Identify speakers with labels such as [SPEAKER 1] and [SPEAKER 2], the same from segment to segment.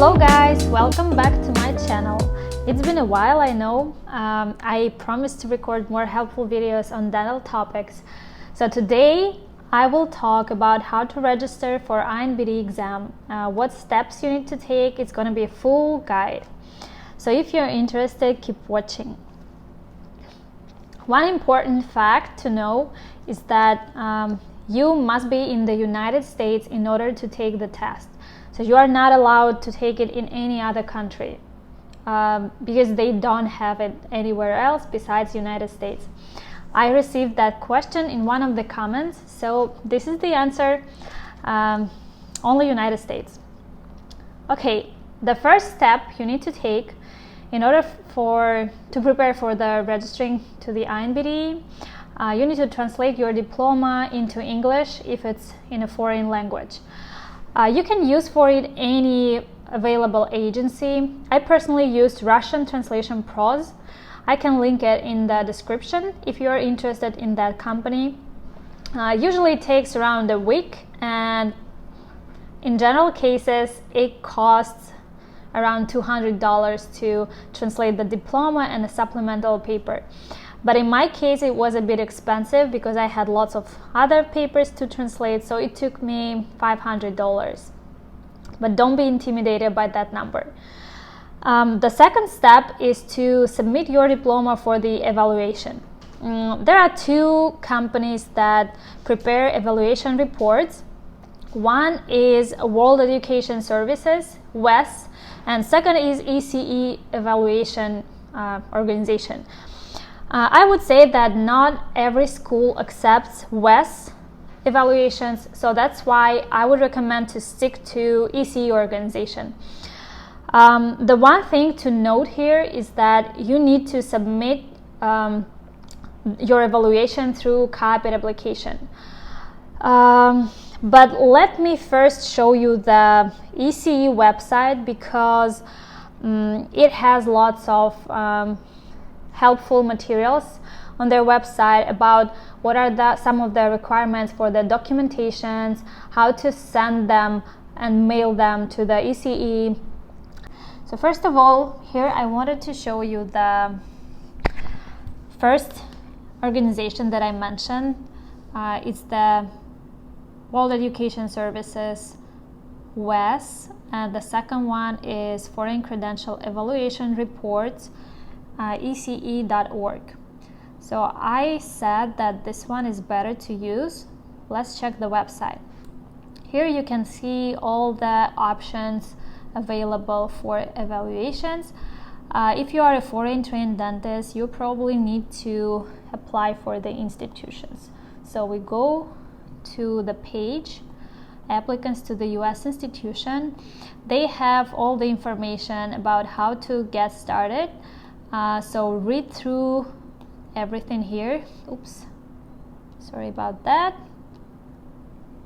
[SPEAKER 1] Hello guys, welcome back to my channel. It's been a while, I know. I promised to record more helpful videos on dental topics. So today I will talk about how to register for INBDE exam, what steps you need to take. It's going to be a full guide. So if you're interested, keep watching. One important fact to know is that you must be in the United States in order to take the test. So you are not allowed to take it in any other country because they don't have it anywhere else besides United States. I received that question in one of the comments, so this is the answer, only United States. Okay, the first step you need to take in order to prepare for the registering to the INBDE, you need to translate your diploma into English if it's in a foreign language. You can use for it any available agency. I personally used Russian Translation Pros. I can link it in the description if you're interested in that company. Usually it takes around a week, and in general cases it costs around $200 to translate the diploma and a supplemental paper. But in my case it was a bit expensive because I had lots of other papers to translate, so it took me $500. But don't be intimidated by that number. The second step is to submit your diploma for the evaluation. There are two companies that prepare evaluation reports. One is World Education Services, WES, and second is ECE Evaluation Organization. I would say that not every school accepts WES evaluations, so that's why I would recommend to stick to ECE organization. The one thing to note here is that you need to submit your evaluation through CAPIT application. But let me first show you the ECE website because it has lots of helpful materials on their website about what are some of the requirements for the documentations, how to send them and mail them to the ECE. So first of all, here I wanted to show you the first organization that I mentioned. It's the World Education Services, WES, and the second one is Foreign Credential Evaluation Reports, ece.org. So I said that this one is better to use. Let's check the website. Here you can see all the options available for evaluations. If you are a foreign trained dentist, you probably need to apply for the institutions. So we go to the page, applicants to the US institution. They have all the information about how to get started. So read through everything here. Oops, sorry about that.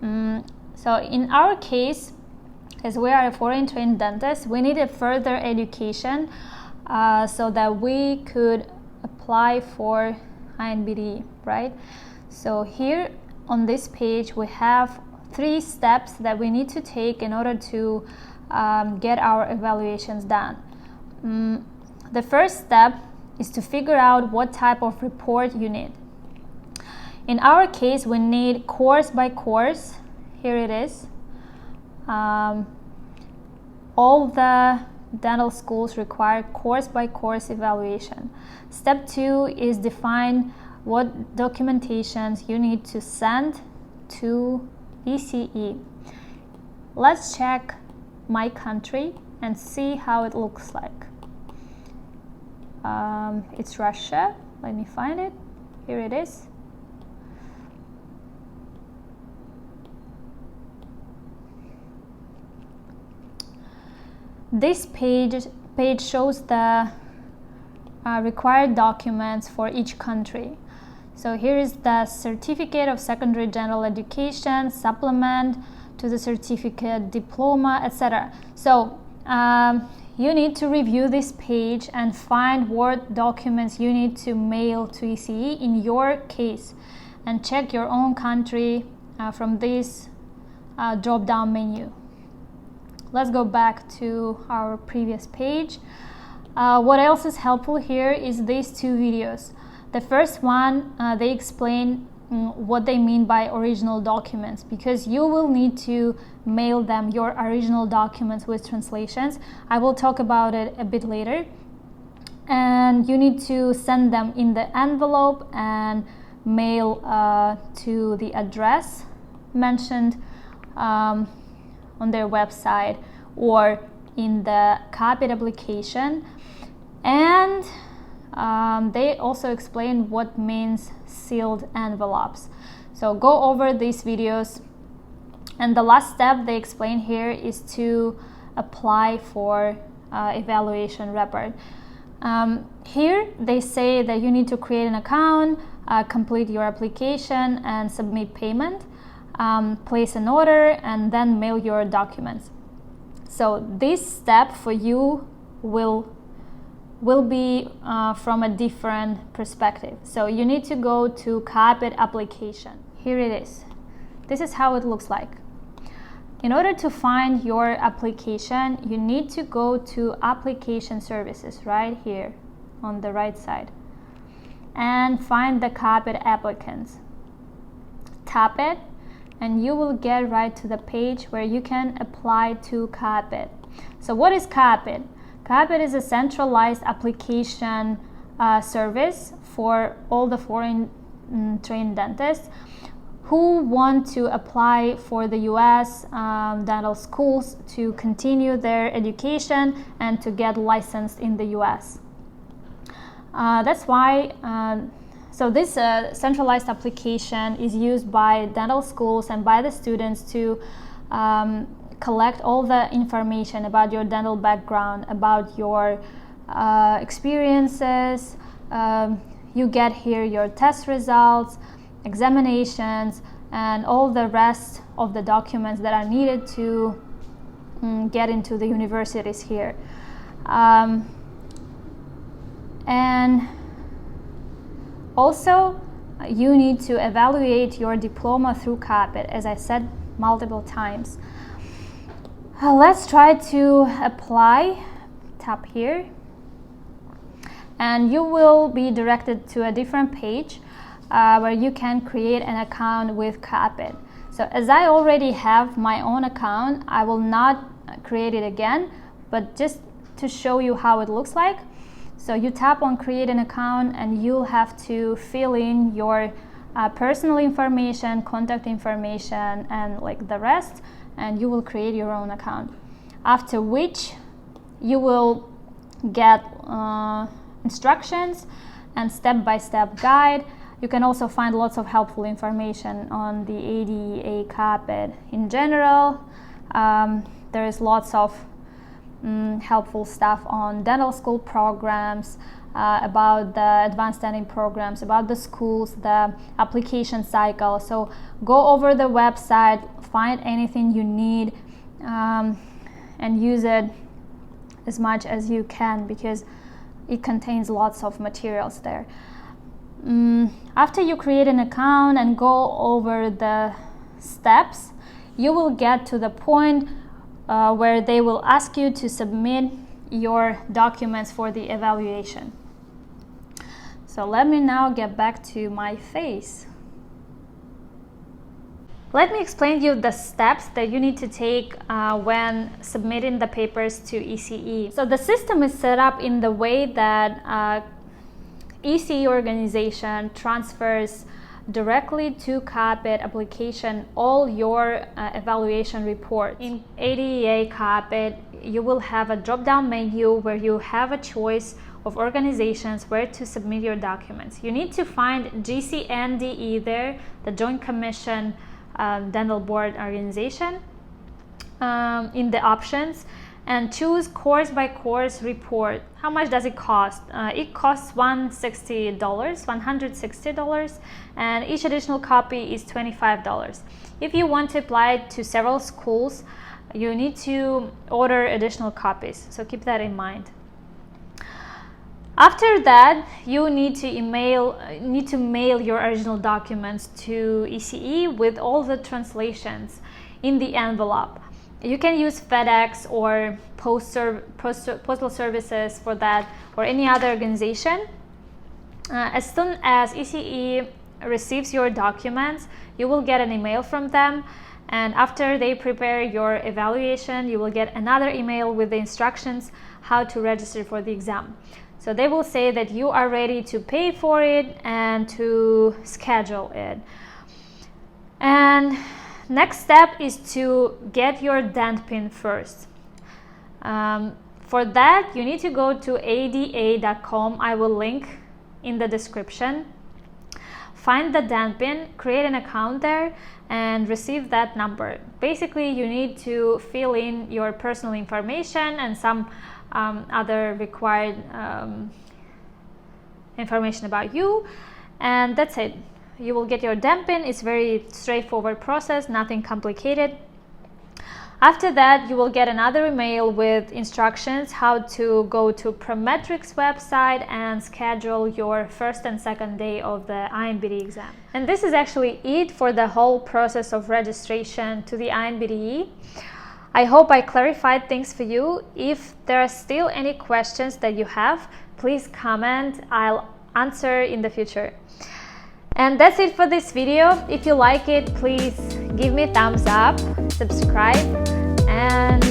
[SPEAKER 1] So in our case, as we are a foreign trained dentist, we need a further education so that we could apply for INBDE, right? So here on this page we have 3 steps that we need to take in order to get our evaluations done. The first step is to figure out what type of report you need. In our case, we need course by course. Here it is. All the dental schools require course by course evaluation. Step 2 is define what documentations you need to send to ECE. Let's check my country and see how it looks like. It's Russia. Let me find it. Here it is. This page shows the required documents for each country. So here is the Certificate of Secondary General Education, supplement to the certificate, diploma, etc. So you need to review this page and find what documents you need to mail to ECE in your case, and check your own country from this drop-down menu. let's go back to our previous page. What else is helpful here is these two videos. The first one, they explain what they mean by original documents, because you will need to mail them your original documents with translations. I will talk about it a bit later. And you need to send them in the envelope and mail to the address mentioned on their website or in the copied application. And they also explain what means sealed envelopes. So go over these videos. And the last step they explain here is to apply for evaluation report. Here they say that you need to create an account, complete your application and submit payment, place an order, and then mail your documents. So this step for you will be from a different perspective. So you need to go to copied application. Here it is. This is how it looks like. In order to find your application, you need to go to application services right here on the right side and find the copied applicants. Tap it and you will get right to the page where you can apply to copied. So what is copied? Copied is a centralized application service for all the foreign trained dentists who want to apply for the US dental schools to continue their education and to get licensed in the US. That's why, so this centralized application is used by dental schools and by the students to collect all the information about your dental background, about your experiences. You get here your test results, examinations, and all the rest of the documents that are needed to get into the universities here. And also you need to evaluate your diploma through copied, as I said multiple times. Let's try to apply. Tap here and you will be directed to a different page where you can create an account with copied. So as I already have my own account, I will not create it again, but just to show you how it looks like. So you tap on create an account and you'll have to fill in your personal information, contact information, and like the rest, and you will create your own account. After which you will get instructions and step-by-step guide. You can also find lots of helpful information on the INBDE copied in general. There is lots of helpful stuff on dental school programs, about the advanced dental programs, about the schools, the application cycle. So go over the website, find anything you need, and use it as much as you can because it contains lots of materials there. After you create an account and go over the steps, you will get to the point where they will ask you to submit your documents for the evaluation. So let me now get back to my face. Let me explain to you the steps that you need to take when submitting the papers to ICE. So the system is set up in the way that ICE organization transfers directly to copied application all your evaluation reports. In INBDE copied, you will have a drop-down menu where you have a choice of organizations where to submit your documents. You need to find INBDE there, the Joint Commission Dental Board organization, in the options, and choose course by course report. How much does it cost? It costs $160, and each additional copy is $25. If you want to apply to several schools, you need to order additional copies, so keep that in mind. After that, you need to mail your original documents to ICE with all the translations in the envelope. You can use FedEx or postal services for that, or any other organization. As soon as ECE receives your documents, you will get an email from them, and after they prepare your evaluation, you will get another email with the instructions how to register for the exam. So they will say that you are ready to pay for it and to schedule it. And next step is to get your DENT pin first. For that, you need to go to INBDE.com. I will link in the description. Find the DENT pin, create an account there, and receive that number. Basically, you need to fill in your personal information and some other required information about you, and that's it. You will get your DENT pin. It's very straightforward process, nothing complicated. After that, you will get another email with instructions how to go to Prometrics website and schedule your first and second day of the INBDE exam. And this is actually it for the whole process of registration to the INBDE. I hope I clarified things for you. If there are still any questions that you have, please comment. I'll answer in the future. And that's it for this video. If you like it, please give me a thumbs up, subscribe, and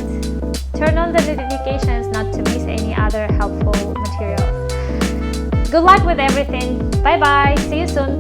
[SPEAKER 1] turn on the notifications not to miss any other helpful materials. Good luck with everything. Bye bye. See you soon.